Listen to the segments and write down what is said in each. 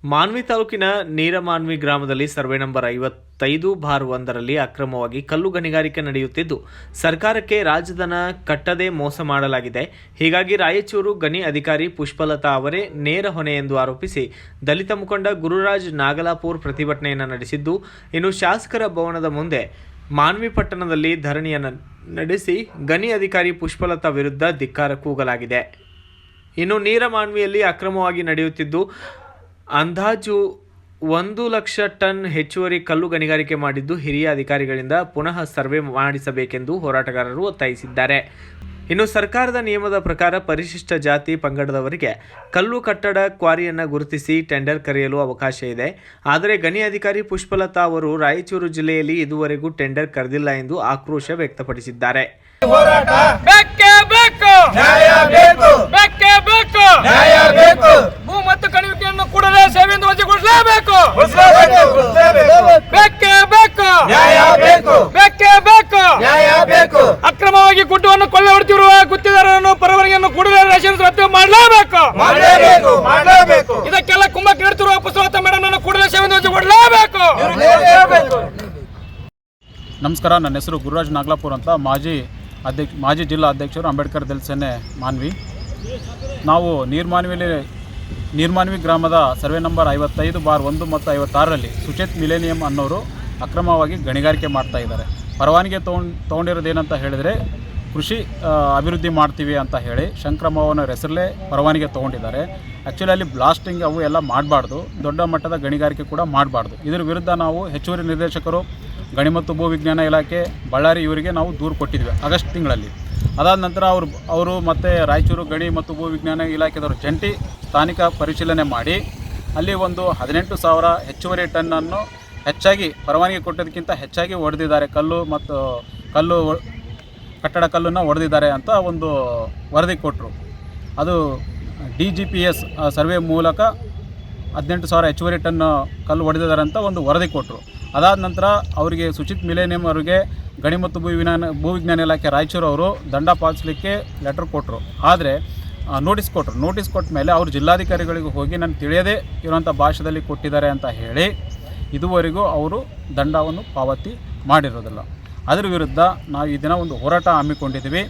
ಮಾನ್ವಿ ತಾಲೂಕಿನ ನೀರಮಾನ್ವಿ ಗ್ರಾಮದಲ್ಲಿ survey number 55/1ರಲ್ಲಿ ಅಕ್ರಮವಾಗಿ ಕಲ್ಲು ಗಣಿಗಾರಿಕೆ ನಡೆಯುತ್ತಿದ್ದು ಸರ್ಕಾರಕ್ಕೆ ರಾಜಧನ ಕಟ್ಟದೆ ಮೋಸ ಮಾಡಲಾಗಿದೆ. ಹೀಗಾಗಿ ರಾಯಚೂರು ಗಣಿ ಅಧಿಕಾರಿ ಪುಷ್ಪಲತಾ ಅವರೇ ನೇರ ಹೊಣೆ ಎಂದು ಆರೋಪಿಸಿ ದಲಿತ ಮುಖಂಡ ಗುರುರಾಜ್ ನಾಗಲಾಪುರ್ ಪ್ರತಿಭಟನೆಯನ್ನು ನಡೆಸಿದ್ದು, ಇನ್ನು ಶಾಸಕರ ಭವನದ ಮುಂದೆ ಮಾನ್ವಿ ಪಟ್ಟಣದಲ್ಲಿ ಧರಣಿಯನ್ನು ನಡೆಸಿ ಗಣಿ ಅಧಿಕಾರಿ ಪುಷ್ಪಲತಾ ವಿರುದ್ಧ ಧಿಕ್ಕಾರ ಕೂಗಲಾಗಿದೆ. ಇನ್ನು ನೀರಮಾನ್ವಿಯಲ್ಲಿ ಅಕ್ರಮವಾಗಿ ನಡೆಯುತ್ತಿದ್ದು ಅಂದಾಜು 1,00,000 ಟನ್ ಹೆಚ್ಚುವರಿ ಕಲ್ಲು ಗಣಿಗಾರಿಕೆ ಮಾಡಿದ್ದು ಹಿರಿಯ ಅಧಿಕಾರಿಗಳಿಂದ ಪುನಃ ಸರ್ವೆ ಮಾಡಿಸಬೇಕೆಂದು ಹೋರಾಟಗಾರರು ಒತ್ತಾಯಿಸಿದ್ದಾರೆ. ಇನ್ನು ಸರ್ಕಾರದ ನಿಯಮದ ಪ್ರಕಾರ ಪರಿಶಿಷ್ಟ ಜಾತಿ ಪಂಗಡದವರಿಗೆ ಕಲ್ಲು ಕಟ್ಟಡ ಕ್ವಾರಿಯನ್ನು ಗುರುತಿಸಿ ಟೆಂಡರ್ ಕರೆಯಲು ಅವಕಾಶ ಇದೆ. ಆದರೆ ಗಣಿ ಅಧಿಕಾರಿ ಪುಷ್ಪಲತಾ ಅವರು ರಾಯಚೂರು ಜಿಲ್ಲೆಯಲ್ಲಿ ಇದುವರೆಗೂ ಟೆಂಡರ್ ಕರೆದಿಲ್ಲ ಎಂದು ಆಕ್ರೋಶ ವ್ಯಕ್ತಪಡಿಸಿದ್ದಾರೆ. ಭೂ ಮತ್ತು ಕಣಿವಿಕೆಯನ್ನು ಕೂಡಲೇ ಸೇವೆಯಿಂದ ವಜಾಗೊಳಿಸಲೇಬೇಕು. ಅಕ್ರಮವಾಗಿ ಗುಡ್ಡವನ್ನು ಕೊಳ್ಳೆ ಹೊಡೆದಿರುವ ಗುತ್ತಿದಾರರನ್ನು ಪರವಾನಗಿಯನ್ನು ಕೂಡಲೇ ಲೈಸೆನ್ಸ್ ರದ್ದು ಮಾಡಲೇಬೇಕು. ಇದಕ್ಕೆಲ್ಲ ಕುಮ್ಮಕ್ಕು ನೀಡುತ್ತಿರುವ ಪುಷ್ಪಲತಾ ಮೇಡಮ್ ಅನ್ನು ಕೂಡಲೇ ಸೇವೆಯಿಂದ ವಜಾಗೊಳಿಸಲೇಬೇಕು. ನಮಸ್ಕಾರ, ನನ್ನ ಹೆಸರು ಗುರುರಾಜ್ ನಾಗಲಾಪುರ್ ಅಂತ, ಮಾಜಿ ಜಿಲ್ಲಾ ಅಧ್ಯಕ್ಷರು ಅಂಬೇಡ್ಕರ್ ದಲಿತ ಸೇನೆ ಮಾನ್ವಿ. ನಾವು ನೀರ್ಮಾನ್ವಿ ಗ್ರಾಮದ ಸರ್ವೆ ನಂಬರ್ 55/1 ಮತ್ತು 56ರಲ್ಲಿ ಸುಚೇತ್ ಮಿಲೇನಿಯಂ ಅನ್ನೋರು ಅಕ್ರಮವಾಗಿ ಗಣಿಗಾರಿಕೆ ಮಾಡ್ತಾ ಇದ್ದಾರೆ. ಪರವಾನಗಿ ತೊಗೊಂಡಿರೋದೇನಂತ ಹೇಳಿದರೆ ಕೃಷಿ ಅಭಿವೃದ್ಧಿ ಮಾಡ್ತೀವಿ ಅಂತ ಹೇಳಿ ಶಂಕ್ರಮವನ ಹೆಸರಲ್ಲೇ ಪರವಾನಗಿ ತೊಗೊಂಡಿದ್ದಾರೆ. ಆ್ಯಕ್ಚುಲಿ ಅಲ್ಲಿ ಬ್ಲಾಸ್ಟಿಂಗ್ ಅವು ಎಲ್ಲ ಮಾಡಬಾರ್ದು, ದೊಡ್ಡ ಮಟ್ಟದ ಗಣಿಗಾರಿಕೆ ಕೂಡ ಮಾಡಬಾರ್ದು. ಇದರ ವಿರುದ್ಧ ನಾವು ಹೆಚ್ಚುವರಿ ನಿರ್ದೇಶಕರು ಗಣಿ ಮತ್ತು ಭೂ ವಿಜ್ಞಾನ ಇಲಾಖೆ ಬಳ್ಳಾರಿ ಇವರಿಗೆ ನಾವು ದೂರು ಕೊಟ್ಟಿದ್ವಿ ಆಗಸ್ಟ್ ತಿಂಗಳಲ್ಲಿ. ಅದಾದ ನಂತರ ಅವರು ಮತ್ತು ರಾಯಚೂರು ಗಣಿ ಮತ್ತು ಭೂ ವಿಜ್ಞಾನ ಇಲಾಖೆದವರು ಜಂಟಿ ಸ್ಥಾನಿಕ ಪರಿಶೀಲನೆ ಮಾಡಿ ಅಲ್ಲಿ ಒಂದು 18,000 ಹೆಚ್ಚುವರಿ ಟನ್ನನ್ನು ಹೆಚ್ಚಾಗಿ ಪರವಾನಗಿ ಕೊಟ್ಟೋದಕ್ಕಿಂತ ಹೆಚ್ಚಾಗಿ ಹೊಡೆದಿದ್ದಾರೆ, ಕಟ್ಟಡ ಕಲ್ಲನ್ನು ಹೊಡೆದಿದ್ದಾರೆ ಅಂತ ಒಂದು ವರದಿ ಕೊಟ್ಟರು. ಅದು DGPS ಸರ್ವೆ ಮೂಲಕ 18,000 ಹೆಚ್ಚುವರಿ ಟನ್ ಕಲ್ಲು ಹೊಡೆದಿದ್ದಾರೆ ಅಂತ ಒಂದು ವರದಿ ಕೊಟ್ಟರು. ಅದಾದ ನಂತರ ಅವರಿಗೆ ಸುಚಿತ್ ಮಿಲೇನಿಯಂ ಅವರಿಗೆ ಗಣಿ ಮತ್ತು ಭೂ ವಿಜ್ಞಾನ ಇಲಾಖೆ ರಾಯಚೂರು ಅವರು ದಂಡ ಪಾಲಿಸಲಿಕ್ಕೆ ಲೆಟರ್ ಕೊಟ್ಟರು. ಆದರೆ ನೋಟಿಸ್ ಕೊಟ್ಟ ಮೇಲೆ ಅವರು ಜಿಲ್ಲಾಧಿಕಾರಿಗಳಿಗೆ ಹೋಗಿ ನಾನು ತಿಳಿಯದೇ ಇರುವಂಥ ಭಾಷೆಯಲ್ಲಿ ಕೊಟ್ಟಿದ್ದಾರೆ ಅಂತ ಹೇಳಿ ಇದುವರೆಗೂ ಅವರು ದಂಡವನ್ನು ಪಾವತಿ ಮಾಡಿರೋದಿಲ್ಲ. ಅದರ ವಿರುದ್ಧ ನಾವು ಈ ದಿನ ಒಂದು ಹೋರಾಟ ಹಮ್ಮಿಕೊಂಡಿದ್ದೀವಿ.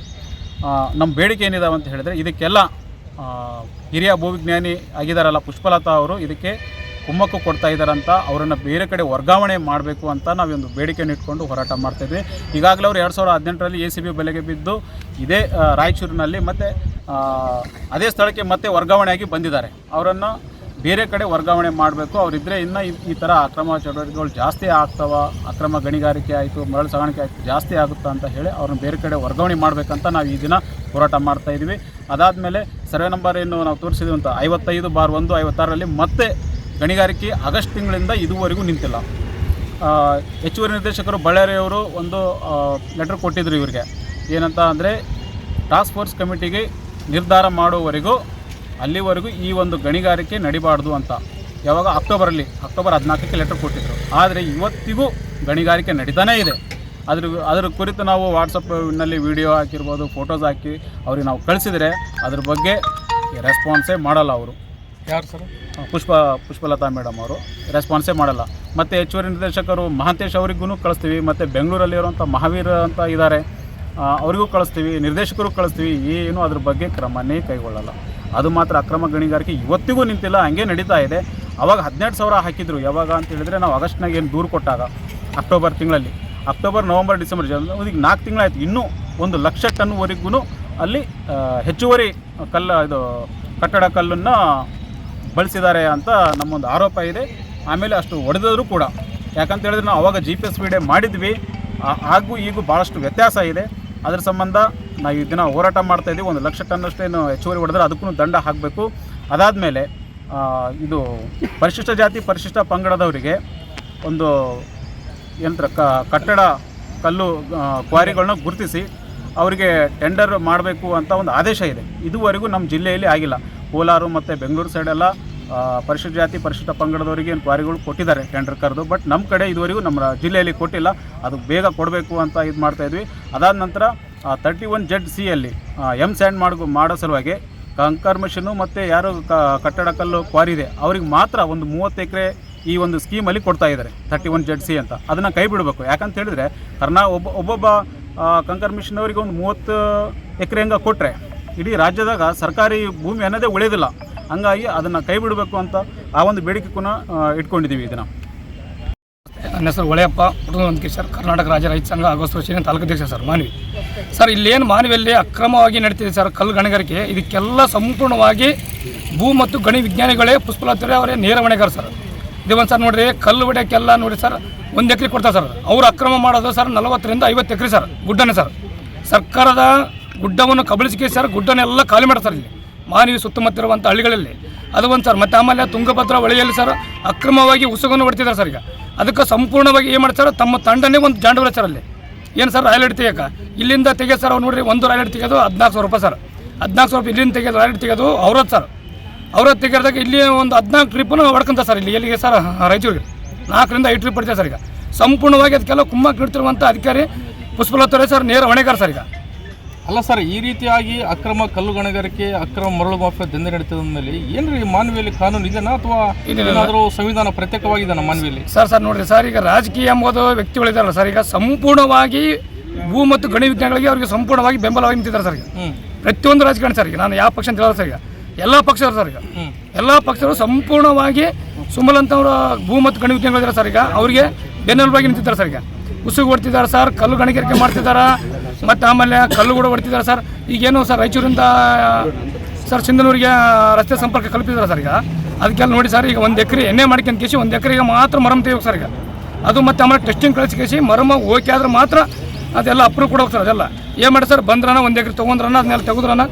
ನಮ್ಮ ಬೇಡಿಕೆ ಏನಿದಾವೆ ಅಂತ ಹೇಳಿದರೆ, ಇದಕ್ಕೆಲ್ಲ ಹಿರಿಯ ಭೂವಿಜ್ಞಾನಿ ಆಗಿದ್ದಾರಲ್ಲ ಪುಷ್ಪಲತಾ ಅವರು ಇದಕ್ಕೆ ಕುಮ್ಮಕ್ಕು ಕೊಡ್ತಾ ಇದ್ದಾರಂತ, ಅವರನ್ನು ಬೇರೆ ಕಡೆ ವರ್ಗಾವಣೆ ಮಾಡಬೇಕು ಅಂತ ನಾವೊಂದು ಬೇಡಿಕೆಯನ್ನು ಇಟ್ಕೊಂಡು ಹೋರಾಟ ಮಾಡ್ತಾಯಿದ್ವಿ. ಈಗಾಗಲೇ ಅವರು 2018ರಲ್ಲಿ ACB ಬಲೆಗೆ ಬಿದ್ದು ಇದೇ ರಾಯಚೂರಿನಲ್ಲಿ ಮತ್ತು ಅದೇ ಸ್ಥಳಕ್ಕೆ ಮತ್ತೆ ವರ್ಗಾವಣೆಯಾಗಿ ಬಂದಿದ್ದಾರೆ. ಅವರನ್ನು ಬೇರೆ ಕಡೆ ವರ್ಗಾವಣೆ ಮಾಡಬೇಕು. ಅವರಿದ್ದರೆ ಇನ್ನು ಈ ಥರ ಅಕ್ರಮ ಚಟುವಟಿಕೆಗಳು ಜಾಸ್ತಿ ಆಗ್ತವ, ಅಕ್ರಮ ಗಣಿಗಾರಿಕೆ ಆಯಿತು, ಮರಳು ಸಾಗಾಣಿಕೆ ಆಯಿತು ಜಾಸ್ತಿ ಆಗುತ್ತಾ ಅಂತ ಹೇಳಿ ಅವ್ರನ್ನ ಬೇರೆ ಕಡೆ ವರ್ಗಾವಣೆ ಮಾಡಬೇಕಂತ ನಾವು ಈ ದಿನ ಹೋರಾಟ ಮಾಡ್ತಾಯಿದ್ವಿ. ಅದಾದಮೇಲೆ ಸರ್ವೆ ನಂಬರ್ ಏನು ನಾವು ತೋರಿಸಿದ್ವಿ 55/1, 56ರಲ್ಲಿ ಮತ್ತೆ ಗಣಿಗಾರಿಕೆ ಆಗಸ್ಟ್ ತಿಂಗಳಿಂದ ಇದುವರೆಗೂ ನಿಂತಿಲ್ಲ. ಹೆಚ್ಚುವರಿ ನಿರ್ದೇಶಕರು ಬಳ್ಳಾರಿಯವರು ಒಂದು ಲೆಟರ್ ಕೊಟ್ಟಿದ್ರು ಇವರಿಗೆ, ಏನಂತ ಅಂದರೆ ಟಾಸ್ಕ್ ಫೋರ್ಸ್ ಕಮಿಟಿಗೆ ನಿರ್ಧಾರ ಮಾಡುವವರೆಗೂ ಅಲ್ಲಿವರೆಗೂ ಈ ಒಂದು ಗಣಿಗಾರಿಕೆ ನಡಿಬಾರ್ದು ಅಂತ. ಯಾವಾಗ ಅಕ್ಟೋಬರ್ 14ಕ್ಕೆ ಲೆಟರ್ ಕೊಟ್ಟಿದ್ದರು. ಆದರೆ ಇವತ್ತಿಗೂ ಗಣಿಗಾರಿಕೆ ನಡೀತಾನೇ ಇದೆ. ಅದರ ಕುರಿತು ನಾವು ವಾಟ್ಸಪ್ನಲ್ಲಿ ವಿಡಿಯೋ ಹಾಕಿರ್ಬೋದು, ಫೋಟೋಸ್ ಹಾಕಿ ಅವ್ರಿಗೆ ನಾವು ಕಳಿಸಿದರೆ ಅದ್ರ ಬಗ್ಗೆ ರೆಸ್ಪಾನ್ಸೇ ಮಾಡಲ್ಲ ಅವರು. ಯಾರು ಸರ್? ಪುಷ್ಪಲತಾ ಮೇಡಮ್ ಅವರು ರೆಸ್ಪಾನ್ಸೇ ಮಾಡಲ್ಲ. ಮತ್ತು ಹೆಚ್ಚುವರಿ ನಿರ್ದೇಶಕರು ಮಹಾಂತೇಶ್ ಅವರಿಗೂ ಕಳಿಸ್ತೀವಿ, ಮತ್ತು ಬೆಂಗಳೂರಲ್ಲಿರುವಂಥ ಮಹಾವೀರ್ ಅಂತ ಇದ್ದಾರೆ ಅವರಿಗೂ ಕಳಿಸ್ತೀವಿ, ನಿರ್ದೇಶಕರು ಕಳಿಸ್ತೀವಿ. ಏನು ಅದ್ರ ಬಗ್ಗೆ ಕ್ರಮನೇ ಕೈಗೊಳ್ಳಲ್ಲ. ಅದು ಮಾತ್ರ ಅಕ್ರಮ ಗಣಿಗಾರಿಕೆ ಇವತ್ತಿಗೂ ನಿಂತಿಲ್ಲ, ಹಂಗೆ ನಡೀತಾ ಇದೆ. ಅವಾಗ 12,000 ಹಾಕಿದ್ರು. ಯಾವಾಗ ಅಂತ ಹೇಳಿದರೆ ನಾವು ಆಗಸ್ಟ್ನಾಗ ಏನು ದೂರು ಕೊಟ್ಟಾಗ ಅಕ್ಟೋಬರ್ ತಿಂಗಳಲ್ಲಿ, ಅಕ್ಟೋಬರ್, ನವಂಬರ್, ಡಿಸೆಂಬರ್, ಈಗ 4 ತಿಂಗಳಾಯಿತು. ಇನ್ನೂ 1,00,000 ಟನ್ವರೆಗೂ ಅಲ್ಲಿ ಹೆಚ್ಚುವರಿ ಕಟ್ಟಡ ಕಲ್ಲನ್ನು ಬಳಸಿದ್ದಾರೆ ಅಂತ ನಮ್ಮೊಂದು ಆರೋಪ ಇದೆ. ಆಮೇಲೆ ಅಷ್ಟು ಹೊಡೆದರೂ ಕೂಡ, ಯಾಕಂತ ಹೇಳಿದ್ರೆ ನಾವು ಅವಾಗ GPS ವಿಡಿಯೋ ಮಾಡಿದ್ವಿ, ಹಾಗೂ ಈಗೂ ಭಾಳಷ್ಟು ವ್ಯತ್ಯಾಸ ಇದೆ. ಅದರ ಸಂಬಂಧ ನಾವು ಈ ದಿನ ಹೋರಾಟ ಮಾಡ್ತಾಯಿದ್ದೀವಿ. 1,00,000 ಟನ್ನಷ್ಟೇನು ಹೆಚ್ಚುವರಿ ಹೊಡೆದ್ರೆ ಅದಕ್ಕೂ ದಂಡ ಹಾಕಬೇಕು. ಅದಾದಮೇಲೆ ಇದು ಪರಿಶಿಷ್ಟ ಜಾತಿ ಪರಿಶಿಷ್ಟ ಪಂಗಡದವರಿಗೆ ಒಂದು ಕಟ್ಟಡ ಕಲ್ಲು ಕ್ವಾರಿಗಳನ್ನ ಗುರುತಿಸಿ ಅವರಿಗೆ ಟೆಂಡರ್ ಮಾಡಬೇಕು ಅಂತ ಒಂದು ಆದೇಶ ಇದೆ. ಇದುವರೆಗೂ ನಮ್ಮ ಜಿಲ್ಲೆಯಲ್ಲಿ ಆಗಿಲ್ಲ. ಕೋಲಾರ ಮತ್ತು ಬೆಂಗಳೂರು ಸೈಡೆಲ್ಲ ಪರಿಶಿಷ್ಟ ಜಾತಿ ಪರಿಶಿಷ್ಟ ಪಂಗಡದವರಿಗೆ ಏನು ಕ್ವಾರಿಗಳು ಕೊಟ್ಟಿದ್ದಾರೆ ಟೆಂಡರ್ ಕರೆದು. ಬಟ್ ನಮ್ಮ ಕಡೆ ಇದುವರೆಗೂ ನಮ್ಮ ಜಿಲ್ಲೆಯಲ್ಲಿ ಕೊಟ್ಟಿಲ್ಲ. ಅದು ಬೇಗ ಕೊಡಬೇಕು ಅಂತ ಮಾಡ್ತಾಯಿದ್ವಿ. ಅದಾದ ನಂತರ 31ZCಯಲ್ಲಿ ಸ್ಯಾಂಡ್ ಮಾಡೋ ಸಲುವಾಗಿ ಕಂಕರ್ ಮಿಷನ್ನು ಮತ್ತು ಯಾರು ಕಟ್ಟಡ ಕಲ್ಲು ಕ್ವಾರಿ ಇದೆ ಅವ್ರಿಗೆ ಮಾತ್ರ ಒಂದು 30 ಎಕರೆ ಈ ಒಂದು ಸ್ಕೀಮಲ್ಲಿ ಕೊಡ್ತಾ ಇದ್ದಾರೆ 31ZC ಅಂತ. ಅದನ್ನು ಕೈ ಬಿಡಬೇಕು. ಯಾಕಂತ ಹೇಳಿದ್ರೆ ಒಬ್ಬೊಬ್ಬ ಕಂಕರ್ ಮಿಷನ್ ಅವರಿಗೆ ಒಂದು 30 ಎಕರೆ ಹಂಗೆ ಕೊಟ್ಟರೆ ಇಡೀ ರಾಜ್ಯದಾಗ ಸರ್ಕಾರಿ ಭೂಮಿ ಅನ್ನೋದೇ ಉಳಿಯೋದಿಲ್ಲ. ಹಂಗಾಗಿ ಅದನ್ನು ಕೈ ಬಿಡಬೇಕು ಅಂತ ಆ ಒಂದು ಬೇಡಿಕೆ ಕೂಡ ಇಟ್ಕೊಂಡಿದ್ದೀವಿ ಇದನ್ನು. ನನ್ನ ಹೆಸರು ಒಳೆಯಪ್ಪ ಪುಟ್ಟನಂತಿಕೆ ಸರ್, ಕರ್ನಾಟಕ ರಾಜ್ಯ ರೈತ ಸಂಘ ಅಗೋಸ್ತ್ರ ತಾಲೂಕಾಧ್ಯಕ್ಷ ಸರ್, ಮಾನ್ವಿ. ಸರ್, ಇಲ್ಲೇನು ಮಾನ್ವಿಯಲ್ಲಿ ಅಕ್ರಮವಾಗಿ ನಡೀತಿದೆ ಸರ್ ಕಲ್ಲು ಗಣಿಗಾರಿಕೆ, ಇದಕ್ಕೆಲ್ಲ ಸಂಪೂರ್ಣವಾಗಿ ಭೂ ಮತ್ತು ಗಣಿ ವಿಜ್ಞಾನಿಗಳೇ ಪುಷ್ಪಲತಾ ಅವರೇ ನೇರ ಹೊಣೆಗಾರ ಸರ್. ಇದು ಒಂದು ಸರ್ ನೋಡಿರಿ, ಕಲ್ಲು ಹೊಡೆಯೋಕ್ಕೆಲ್ಲ ನೋಡಿ ಸರ್ 1 ಎಕರೆ ಕೊಡ್ತಾರೆ ಸರ್. ಅವರು ಅಕ್ರಮ ಮಾಡೋದು ಸರ್ 40ರಿಂದ 50 ಎಕರೆ ಸರ್ ಗುಡ್ಡನೇ ಸರ್. ಸರ್ಕಾರದ ಗುಡ್ಡವನ್ನು ಕಬಳಿಸಿಕೆ ಸರ್ ಗುಡ್ಡನೆಲ್ಲ ಖಾಲಿ ಮಾಡ್ತಾರೆ ಸರ್ ಇಲ್ಲಿ ಮಾನ್ವಿ ಸುತ್ತಮುತ್ತಿರುವಂಥ ಹಳ್ಳಿಗಳಲ್ಲಿ. ಅದು ಒಂದು ಸರ್. ಮತ್ತು ಆಮೇಲೆ ತುಂಗಭದ್ರಾ ಹೊಳೆಯಲ್ಲಿ ಸರ್ ಅಕ್ರಮವಾಗಿ ಉಸುಗನ್ನು ಹೊಡ್ತಿದ್ದಾರೆ ಸರ್. ಈಗ ಅದಕ್ಕೆ ಸಂಪೂರ್ಣವಾಗಿ ಏನು ಮಾಡ್ತಾರೆ, ತಮ್ಮ ತಂಡನೇ ಒಂದು ಜಾಂಡವರ ಸರ್ ಅಲ್ಲಿ. ಏನು ಸರ್, ರಾಯಲ್ ತೆಗಿಯೋಕೆ ಇಲ್ಲಿಂದ ತೆಗೆಯೋದು ಸರ್. ಅವ್ರು ನೋಡಿರಿ, ಒಂದು ರಾಯಲ್ ತೆಗೆಯೋದು 14,000 ರೂಪಾಯಿ ಸರ್. 14,000 ರೂಪಾಯಿ ಇಲ್ಲಿಂದ ತೆಗೆಯೋದು, ರಾಯಲ್ ತೆಗೆಯೋದು ಅವ್ರದ್ದು ಸರ್. ಅವ್ರದ್ದು ತೆಗೆದಾಗ ಇಲ್ಲಿ ಒಂದು 14 ಟ್ರಿಪ್ಪನ್ನು ಹೊಡ್ಕೊಂತ ಸರ್. ಇಲ್ಲಿ ಎಲ್ಲಿಗೆ ಸರ್, ರಾಯಚೂರಿಗೆ 4ರಿಂದ 5 ಟ್ರಿಪ್ ಹೊಡ್ತಾರೆ ಸರ್. ಈಗ ಸಂಪೂರ್ಣವಾಗಿ ಅದಕ್ಕೆಲ್ಲ ಕುಮ್ಮಕ್ಕೆ ನೀಡ್ತಿರುವಂಥ ಅಧಿಕಾರಿ ಪುಷ್ಪಲತಾ ಸರ್ ನೇರ ಹೊಣೆಗಾರ ಸರ್. ಈಗ ಅಲ್ಲ ಸರ್, ಈ ರೀತಿಯಾಗಿ ಅಕ್ರಮ ಕಲ್ಲು ಗಣಿಗಾರಿಕೆ, ಅಕ್ರಮ ಮರಳು ಮಾಫಿಯಾ ದಂಧೆ ನಡೀತದ ಮೇಲೆ ಏನ್ರಿ ಮಾನ್ವಿಯಲ್ಲಿ ಕಾನೂನು ಇದೆನಾ ಅಥವಾ ಏನಾದರೂ ಸಂವಿಧಾನ ಪ್ರತ್ಯೇಕವಾಗಿದೆ ಮಾನ್ವಿಯಲ್ಲಿ? ಸರ್ ನೋಡ್ರಿ ಸರ್, ಈಗ ರಾಜಕೀಯ ಎಂಬುದು ವ್ಯಕ್ತಿಗಳಿದಾರಲ್ಲ ಸರ್, ಈಗ ಸಂಪೂರ್ಣವಾಗಿ ಭೂ ಮತ್ತು ಗಣಿ ವಿಜ್ಞಾನಿಗಳಿಗೆ ಅವರಿಗೆ ಸಂಪೂರ್ಣವಾಗಿ ಬೆಂಬಲವಾಗಿ ನಿಂತಿದ್ದಾರೆ ಸರ್. ಈಗ ಪ್ರತಿಯೊಂದು ರಾಜಕಾರಣ ಸರ್. ಈಗ ನಾನು ಯಾವ ಪಕ್ಷ ಅಂತ ಹೇಳೋದು ಸರ್. ಈಗ ಎಲ್ಲ ಪಕ್ಷರು ಸರ್, ಈಗ ಎಲ್ಲ ಪಕ್ಷರು ಸಂಪೂರ್ಣವಾಗಿ ಸುಮಲಂತವರ ಭೂ ಮತ್ತು ಗಣಿ ವಿಜ್ಞಾನಿಗಳಿದ್ದಾರೆ ಸರ್. ಈಗ ಅವರಿಗೆ ಬೆನ್ನೆಲುಬಾಗಿ ನಿಂತಿದ್ದಾರೆ ಸರ್. ಈಗ ಉಸುಗು ಹೊಡ್ತಿದ್ದಾರೆ ಸರ್, ಕಲ್ಲು ಗಣಿಗಾರಿಕೆ ಮಾಡ್ತಿದ್ದಾರೆ, ಮತ್ತು ಆಮೇಲೆ ಕಲ್ಲು ಕೂಡ ಹೊಡ್ತಿದ್ದಾರೆ ಸರ್. ಈಗೇನು ಸರ್ ರಾಯಚೂರಿಂದ ಸರ್ ಸಿಂಧನೂರಿಗೆ ರಸ್ತೆ ಸಂಪರ್ಕ ಕಲ್ಪಿಸಿದ್ದಾರೆ ಸರ್. ಈಗ ಅದಕ್ಕೆಲ್ಲ ನೋಡಿ ಸರ್, ಈಗ 1 ಎಕರೆ ಎಣ್ಣೆ ಮಾಡ್ಕೊಂಡು ಕೇಸಿ 1 ಎಕರೆಗೆ ಮಾತ್ರ ಮರಮ ತೆಗಿಬೇಕು ಸರ್. ಈಗ ಅದು ಮತ್ತು ಆಮೇಲೆ ಟೆಸ್ಟಿಂಗ್ ಕಳಿಸಿ ಮರಮ ಓಕೆ ಆದ್ರೆ ಮಾತ್ರ ಅದೆಲ್ಲ ಅಪ್ರೂವ್ ಕೊಡೋಕೆ ಸರ್. ಅದೆಲ್ಲ ಏನು ಮಾಡಿ ಸರ್, ಬಂದ್ರನ 1 ಎಕರೆ ತೊಗೊಂಡ್ರನ ಅದನ್ನೆಲ್ಲ ತೆಗೆದ್ರನ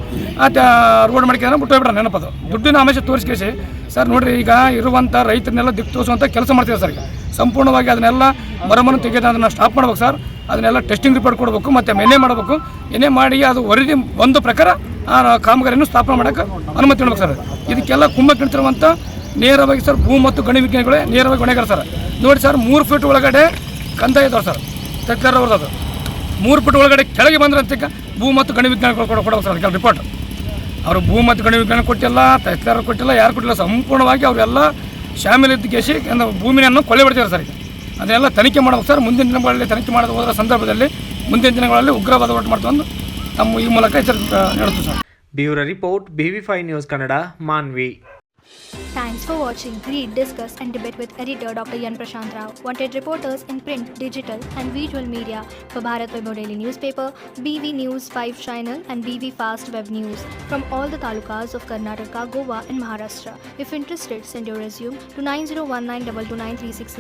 ರೋಡ್ ಮಾಡ್ಕೊಂಡ್ರೆ ಬಿಟ್ಟೋಗ್ಬಿಡ್ರ ನೆನಪದು ದುಡ್ಡಿನ ಆಮೇಲೆ ತೋರಿಸ್ಕೇಸಿ ಸರ್. ನೋಡಿರಿ, ಈಗ ಇರುವಂಥ ರೈತರನ್ನೆಲ್ಲ ದಿಕ್ಕು ತೋರಿಸುವಂಥ ಕೆಲಸ ಮಾಡ್ತೀವಿ ಸರ್. ಈಗ ಸಂಪೂರ್ಣವಾಗಿ ಅದನ್ನೆಲ್ಲ ಮರಮನ್ನು ತೆಗೆದು ಅದನ್ನು ಸ್ಟಾಪ್ ಮಾಡ್ಬೇಕು ಸರ್. ಅದನ್ನೆಲ್ಲ ಟೆಸ್ಟಿಂಗ್ ರಿಪೋರ್ಟ್ ಕೊಡಬೇಕು, ಮತ್ತು ಎಣ್ಣೆ ಮಾಡಬೇಕು. ಎಣ್ಣೆ ಮಾಡಿ ಅದು ವರದಿ ಒಂದು ಪ್ರಕಾರ ಆ ಕಾಮಗಾರಿಯನ್ನು ಸ್ಥಾಪನೆ ಮಾಡೋಕ್ಕೆ ಅನುಮತಿ ನೀಡಬೇಕು ಸರ್. ಇದಕ್ಕೆಲ್ಲ ಕುಮ್ಮಕ್ಕೆ ನಿಂತಿರುವಂಥ ನೇರವಾಗಿ ಸರ್ ಭೂ ಮತ್ತು ಗಣಿ ವಿಜ್ಞಾನಿಗಳೇ ನೇರವಾಗಿ ಹೊಣೆಗಾರ ಸರ್. ನೋಡಿ ಸರ್, 3 ಫೀಟ್ ಒಳಗಡೆ ಕಂದಾಯ ಇದ್ದಾವೆ ಸರ್. ತಜ್ಞರು ಅವ್ರದ್ದು 3 ಫೀಟ್ ಒಳಗಡೆ ಕೆಳಗೆ ಬಂದ್ರೆ ಅಂತ ಭೂ ಮತ್ತು ಗಣಿ ವಿಜ್ಞಾನಿಗಳು ಕೊಡಬೇಕು ಸರ್. ಅದಕ್ಕೆಲ್ಲ ರಿಪೋರ್ಟ್ ಅವರು ಭೂ ಮತ್ತು ಗಣಿ ವಿಜ್ಞಾನ ಕೊಟ್ಟಿಲ್ಲ, ತಜ್ಞರು ಕೊಟ್ಟಿಲ್ಲ, ಯಾರು ಕೊಟ್ಟಿಲ್ಲ. ಸಂಪೂರ್ಣವಾಗಿ ಅವರೆಲ್ಲ ಶಾಮೀಲಿದ್ದು ಕೇಸಿ ಭೂಮಿಯನ್ನು ಕೊಳ್ಳೆ ಬಿಡ್ತಿದ್ದಾರೆ ಸರ್. ಅದನ್ನೆಲ್ಲ ತನಿಖೆ ಮಾಡಬೇಕು ಸರ್. ಮುಂದಿನ ದಿನಗಳಲ್ಲಿ ತನಿಖೆ ಮಾಡೋದು ಹೋದ ಸಂದರ್ಭದಲ್ಲಿ ಮುಂದಿನ ದಿನಗಳಲ್ಲಿ ಉಗ್ರವಾದ ಹೋರಾಟ ಮಾಡ್ಕೊಂಡು ನಮ್ಮ ಈ ಮೂಲಕ ಎಚ್ಚರಿಕೆ ನೀಡುತ್ತೆ sir. Bureau report, BV5 news Kannada, Manvi. Thanks for watching. Read, discuss and debate with editor Dr. Yan Prashant Rao. Wanted reporters in print, digital and visual media for Bharat Vaibhav Daily Newspaper, BV News 5 Channel and BV Fast Web News from all the talukas of Karnataka, Goa and Maharashtra. If interested, send your resume to 9019229369.